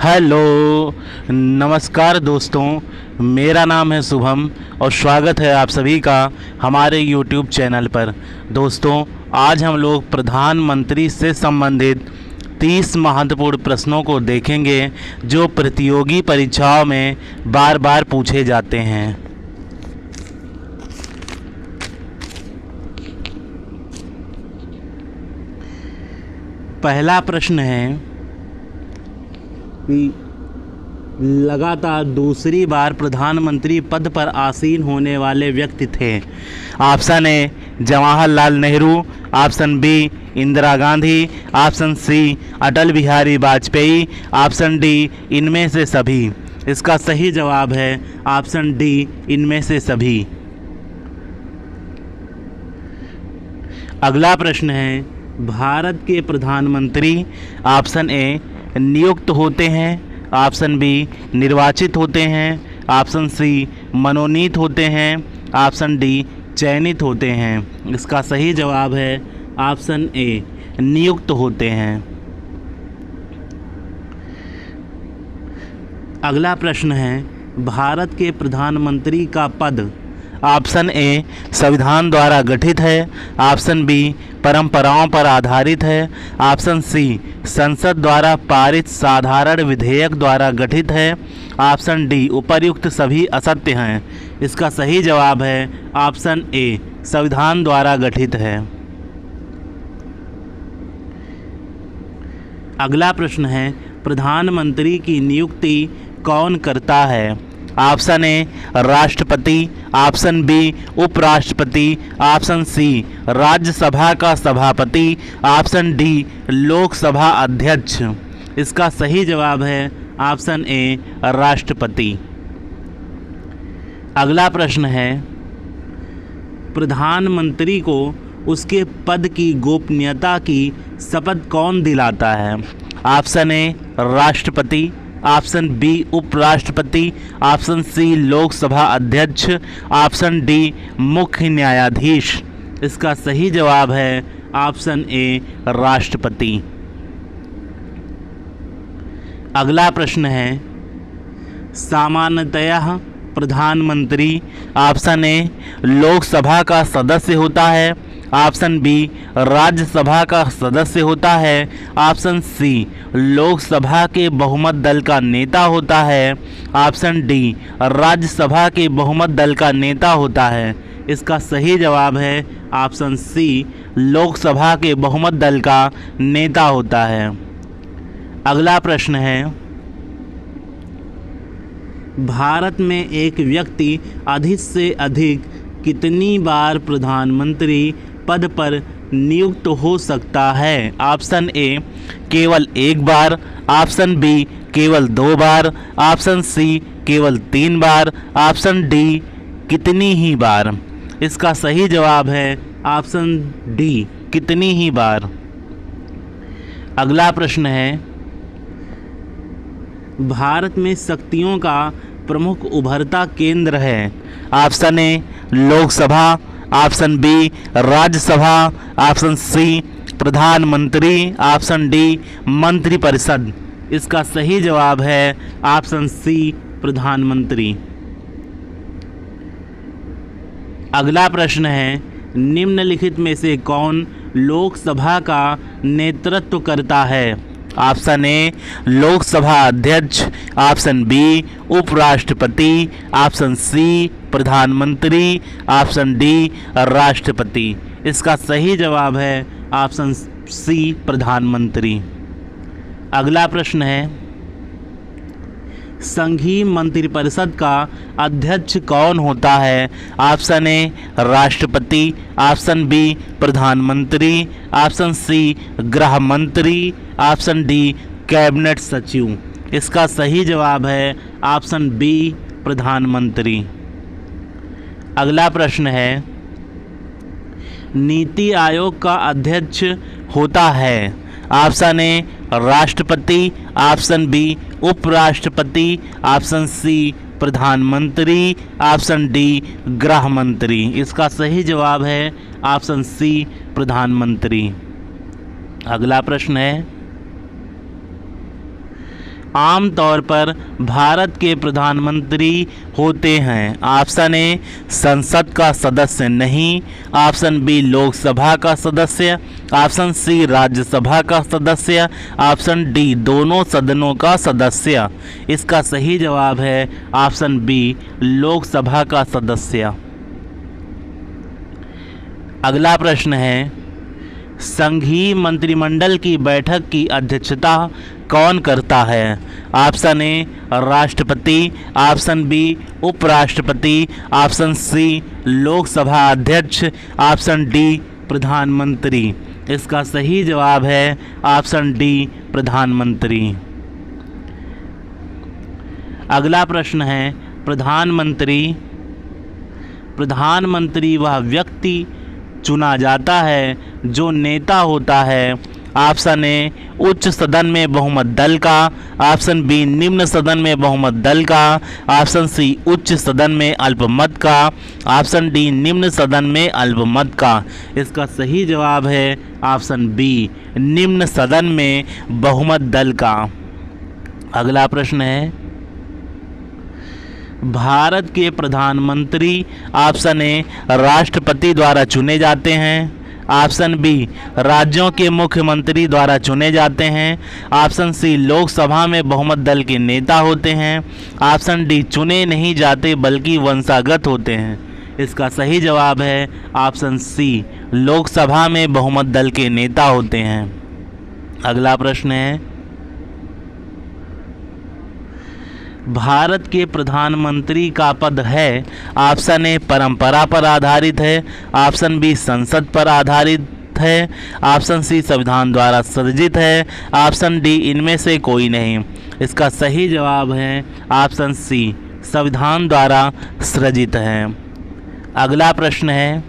Hello, नमस्कार दोस्तों। मेरा नाम है शुभम और स्वागत है आप सभी का हमारे यूट्यूब चैनल पर। दोस्तों, आज हम लोग प्रधानमंत्री से संबंधित 30 महत्वपूर्ण प्रश्नों को देखेंगे जो प्रतियोगी परीक्षाओं में बार बार पूछे जाते हैं। पहला प्रश्न है कि लगातार दूसरी बार प्रधानमंत्री पद पर आसीन होने वाले व्यक्ति थे। Option A Jawaharlal Nehru, option B Indira Gandhi, option C Atal Bihari Vajpayee, option D इनमें से सभी। इसका सही जवाब है ऑप्शन डी इनमें से सभी। अगला प्रश्न है, भारत के प्रधानमंत्री ऑप्शन ए नियुक्त होते हैं, ऑप्शन बी निर्वाचित होते हैं, ऑप्शन सी मनोनीत होते हैं, ऑप्शन डी चयनित होते हैं। इसका सही जवाब है ऑप्शन ए नियुक्त होते हैं। अगला प्रश्न है, भारत के प्रधानमंत्री का पद ऑप्शन ए संविधान द्वारा गठित है, ऑप्शन बी परंपराओं पर आधारित है, ऑप्शन सी संसद द्वारा पारित साधारण विधेयक द्वारा गठित है, ऑप्शन डी उपर्युक्त सभी असत्य हैं। इसका सही जवाब है ऑप्शन ए संविधान द्वारा गठित है। अगला प्रश्न है, प्रधानमंत्री की नियुक्ति कौन करता है? ऑप्शन ए राष्ट्रपति, ऑप्शन बी उपराष्ट्रपति, ऑप्शन सी राज्यसभा का सभापति, ऑप्शन डी लोकसभा अध्यक्ष। इसका सही जवाब है ऑप्शन ए राष्ट्रपति। अगला प्रश्न है, प्रधानमंत्री को उसके पद की गोपनीयता की शपथ कौन दिलाता है? ऑप्शन ए राष्ट्रपति, ऑप्शन बी उपराष्ट्रपति, ऑप्शन सी लोकसभा अध्यक्ष, ऑप्शन डी मुख्य न्यायाधीश। इसका सही जवाब है ऑप्शन ए राष्ट्रपति। अगला प्रश्न है, सामान्यतः प्रधानमंत्री ऑप्शन ए लोकसभा का सदस्य होता है, ऑप्शन बी राज्यसभा का सदस्य होता है, ऑप्शन सी लोकसभा के बहुमत दल का नेता होता है, ऑप्शन डी राज्यसभा के बहुमत दल का नेता होता है। इसका सही जवाब है ऑप्शन सी लोकसभा के बहुमत दल का नेता होता है। अगला प्रश्न है, भारत में एक व्यक्ति अधिक से अधिक कितनी बार प्रधानमंत्री पद पर नियुक्त हो सकता है? ऑप्शन ए केवल एक बार, ऑप्शन बी केवल 2 बार, ऑप्शन सी केवल 3 बार, ऑप्शन डी कितनी ही बार। इसका सही जवाब है ऑप्शन डी कितनी ही बार। अगला प्रश्न है, भारत में शक्तियों का प्रमुख उभरता केंद्र है। Option A Lok Sabha, option B Rajya Sabha, option C प्रधानमंत्री, ऑप्शन डी मंत्रिपरिषद। इसका सही जवाब है ऑप्शन सी प्रधानमंत्री। अगला प्रश्न है, निम्नलिखित में से कौन लोकसभा का नेतृत्व करता है? ऑप्शन ए लोकसभा अध्यक्ष, ऑप्शन बी उपराष्ट्रपति, ऑप्शन सी प्रधानमंत्री, ऑप्शन डी राष्ट्रपति। इसका सही जवाब है ऑप्शन सी प्रधानमंत्री। अगला प्रश्न है, संघीय मंत्रिपरिषद का अध्यक्ष कौन होता है? ऑप्शन ए राष्ट्रपति, ऑप्शन बी प्रधानमंत्री, ऑप्शन सी गृह मंत्री, ऑप्शन डी कैबिनेट सचिव। इसका सही जवाब है ऑप्शन बी प्रधानमंत्री। अगला प्रश्न है, नीति आयोग का अध्यक्ष होता है? ऑप्शन ए राष्ट्रपति, ऑप्शन बी उपराष्ट्रपति, ऑप्शन सी प्रधानमंत्री, ऑप्शन डी गृह मंत्री। इसका सही जवाब है ऑप्शन सी प्रधानमंत्री। अगला प्रश्न है, आमतौर पर भारत के प्रधानमंत्री होते हैं? ऑप्शन ए संसद का सदस्य नहीं, ऑप्शन बी लोकसभा का सदस्य, ऑप्शन सी राज्यसभा का सदस्य, ऑप्शन डी दोनों सदनों का सदस्य। इसका सही जवाब है ऑप्शन बी लोकसभा का सदस्य। अगला प्रश्न है, संघीय मंत्रिमंडल की बैठक की अध्यक्षता कौन करता है? ऑप्शन ए राष्ट्रपति, ऑप्शन बी उपराष्ट्रपति, ऑप्शन सी लोकसभा अध्यक्ष, ऑप्शन डी प्रधानमंत्री। इसका सही जवाब है ऑप्शन डी प्रधानमंत्री। अगला प्रश्न है, प्रधानमंत्री वह व्यक्ति चुना जाता है जो नेता होता है। ऑप्शन ए उच्च सदन में बहुमत दल का, ऑप्शन बी निम्न सदन में बहुमत दल का, ऑप्शन सी उच्च सदन में अल्पमत का, ऑप्शन डी निम्न सदन में अल्पमत का। इसका सही जवाब है ऑप्शन बी निम्न सदन में बहुमत दल का। अगला प्रश्न है, भारत के प्रधानमंत्री ऑप्शन ए राष्ट्रपति द्वारा चुने जाते हैं, ऑप्शन बी राज्यों के मुख्यमंत्री द्वारा चुने जाते हैं, ऑप्शन सी लोकसभा में बहुमत दल के नेता होते हैं, ऑप्शन डी चुने नहीं जाते बल्कि वंशागत होते हैं। इसका सही जवाब है ऑप्शन सी लोकसभा में बहुमत दल के नेता होते हैं। अगला प्रश्न है, भारत के प्रधानमंत्री का पद है? ऑप्शन ए परंपरा पर आधारित है, ऑप्शन बी संसद पर आधारित है, ऑप्शन सी संविधान द्वारा सृजित है, ऑप्शन डी इनमें से कोई नहीं। इसका सही जवाब है ऑप्शन सी संविधान द्वारा सृजित है। अगला प्रश्न है,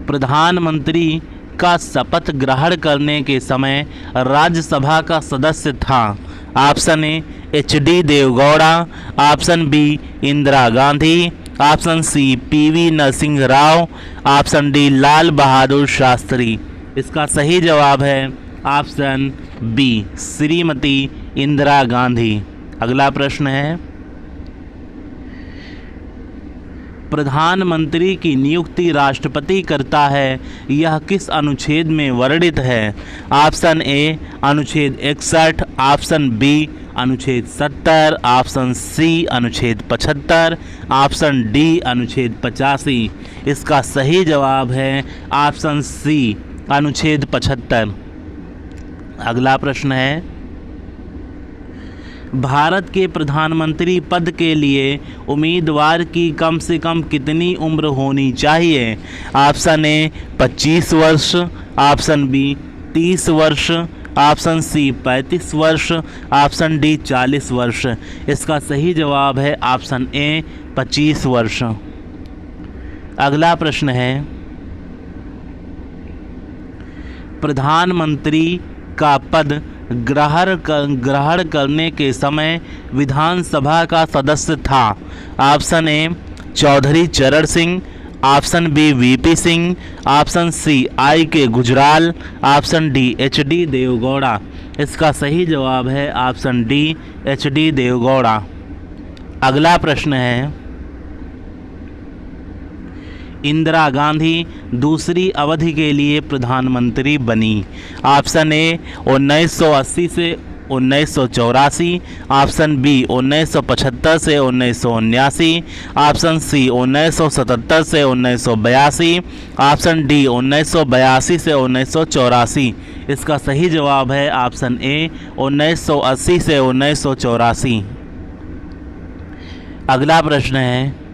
प्रधानमंत्री का शपथ ग्रहण करने के समय राज्यसभा का सदस्य था? Option A H D. Devegowda, option B Indira Gandhi, option C P V. Narasimha Rao, option D Lal Bahadur Shastri. इसका सही जवाब है ऑप्शन बी श्रीमती इंदिरा गांधी। अगला प्रश्न है, प्रधानमंत्री की नियुक्ति राष्ट्रपति करता है, यह किस अनुच्छेद में वर्णित है? ऑप्शन ए अनुच्छेद 61, ऑप्शन बी अनुच्छेद 70, ऑप्शन सी अनुच्छेद 75, ऑप्शन डी अनुच्छेद 85। इसका सही जवाब है ऑप्शन सी अनुच्छेद 75। अगला प्रश्न है, भारत के प्रधानमंत्री पद के लिए उम्मीदवार की कम से कम कितनी उम्र होनी चाहिए? ऑप्शन ए 25 वर्ष, ऑप्शन बी 30 वर्ष, ऑप्शन सी 35 वर्ष, ऑप्शन डी 40 वर्ष। इसका सही जवाब है ऑप्शन ए 25 वर्ष। अगला प्रश्न है, प्रधानमंत्री का पद ग्रहण करने के समय विधानसभा का सदस्य था? Option A Chaudhary Charan Singh, option B V P Singh, option C I K Gujral, option D H D. Devegowda. इसका सही जवाब है ऑप्शन डी एच.डी. देवगौड़ा। अगला प्रश्न है, इंदिरा गांधी दूसरी अवधि के लिए प्रधानमंत्री बनी? ऑप्शन ए 1980 से 1984, ऑप्शन बी 1975 से 1979, ऑप्शन सी 1977 से 1982, ऑप्शन डी 1982 से 1984। इसका सही जवाब है ऑप्शन ए 1980 से 1984। अगला प्रश्न है,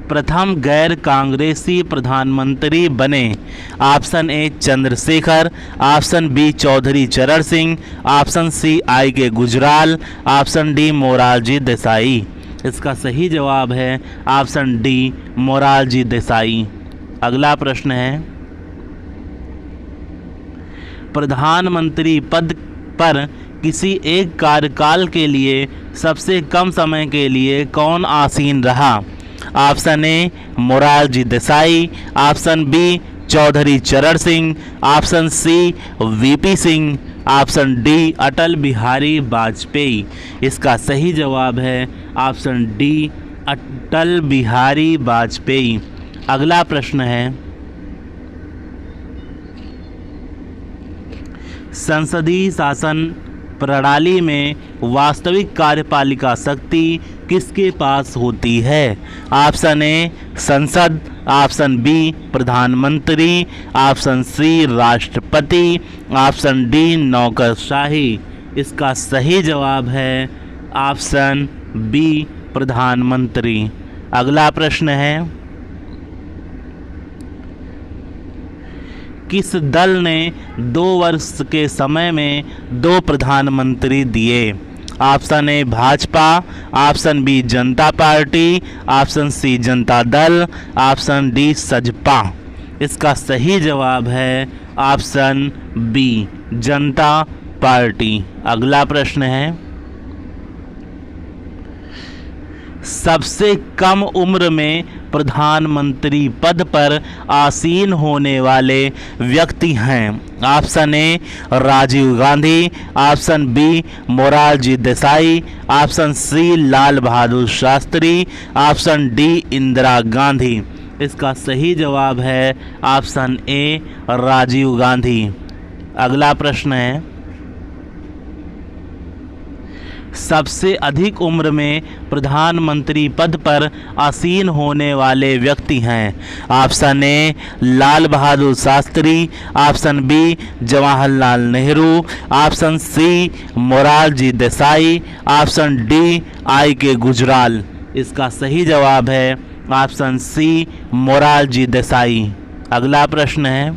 प्रथम गैर कांग्रेसी प्रधानमंत्री बने? Option A Chandrashekhar, option B Chaudhary Charan Singh, option C I K Gujral, option D Morarji Desai. इसका सही जवाब है ऑप्शन डी मोरारजी देसाई। अगला प्रश्न है, प्रधानमंत्री पद पर किसी एक कार्यकाल के लिए सबसे कम समय के लिए कौन आसीन रहा? Option A Morarji Desai, option B Chaudhary Charan Singh, option C V P Singh, option D Atal Bihari Vajpayee. इसका सही जवाब है ऑप्शन डी अटल बिहारी वाजपेयी। अगला प्रश्न है, संसदीय शासन प्रणाली में वास्तविक कार्यपालिका शक्ति किसके पास होती है? ऑप्शन ए संसद, ऑप्शन बी प्रधानमंत्री, ऑप्शन सी राष्ट्रपति, ऑप्शन डी नौकरशाही। इसका सही जवाब है ऑप्शन बी प्रधानमंत्री। अगला प्रश्न है, किस दल ने 2 वर्ष के समय में 2 प्रधानमंत्री दिए? Option A Bhajpa, option B Janata party, option C Janata Dal, option D सजपा। इसका सही जवाब है ऑप्शन बी जनता पार्टी। अगला प्रश्न है, सबसे कम उम्र में प्रधानमंत्री पद पर आसीन होने वाले व्यक्ति हैं? Option A Rajiv Gandhi, option B Morarji Desai, option C Lal Bahadur Shastri, option D Indira Gandhi. इसका सही जवाब है ऑप्शन ए राजीव गांधी। अगला प्रश्न है, सबसे अधिक उम्र में प्रधानमंत्री पद पर आसीन होने वाले व्यक्ति हैं? Option A Lal Bahadur Shastri, option B Jawaharlal Nehru, option C Morarji Desai, option D I K Gujral. इसका सही जवाब है ऑप्शन सी मोरारजी देसाई। अगला प्रश्न है,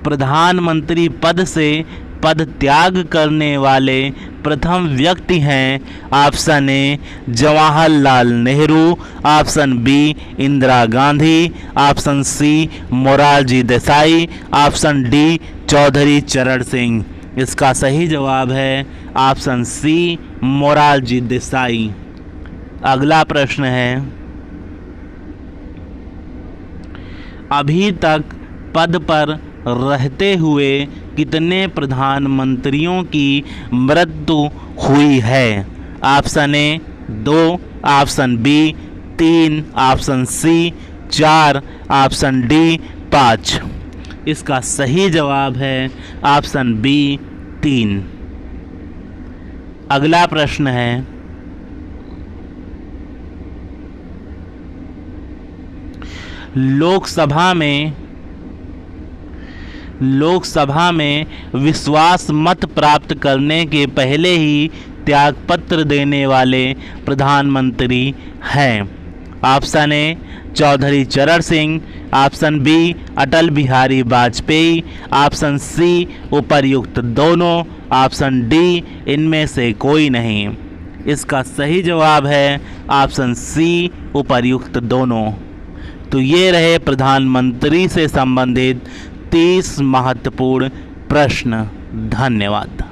प्रधानमंत्री पद से पद त्याग करने वाले प्रथम व्यक्ति हैं? Option A Jawaharlal Nehru, option B Indira Gandhi, option C Morarji Desai, option D Chaudhary Charan Singh. इसका सही जवाब है ऑप्शन सी मोरारजी देसाई। अगला प्रश्न है, अभी तक पद पर रहते हुए कितने प्रधानमंत्रियों की मृत्यु हुई है? Option A 2, option B 3, option C 4, option D 5। इसका सही जवाब है ऑप्शन बी 3। अगला प्रश्न है, लोकसभा में विश्वास मत प्राप्त करने के पहले ही त्यागपत्र देने वाले प्रधानमंत्री हैं? Option A Chaudhary Charan Singh, option B Atal Bihari Vajpayee, option C उपर्युक्त दोनों, ऑप्शन डी इनमें से कोई नहीं। इसका सही जवाब है ऑप्शन सी उपर्युक्त दोनों। तो ये रहे प्रधानमंत्री से संबंधित 30 महत्वपूर्ण प्रश्न। धन्यवाद।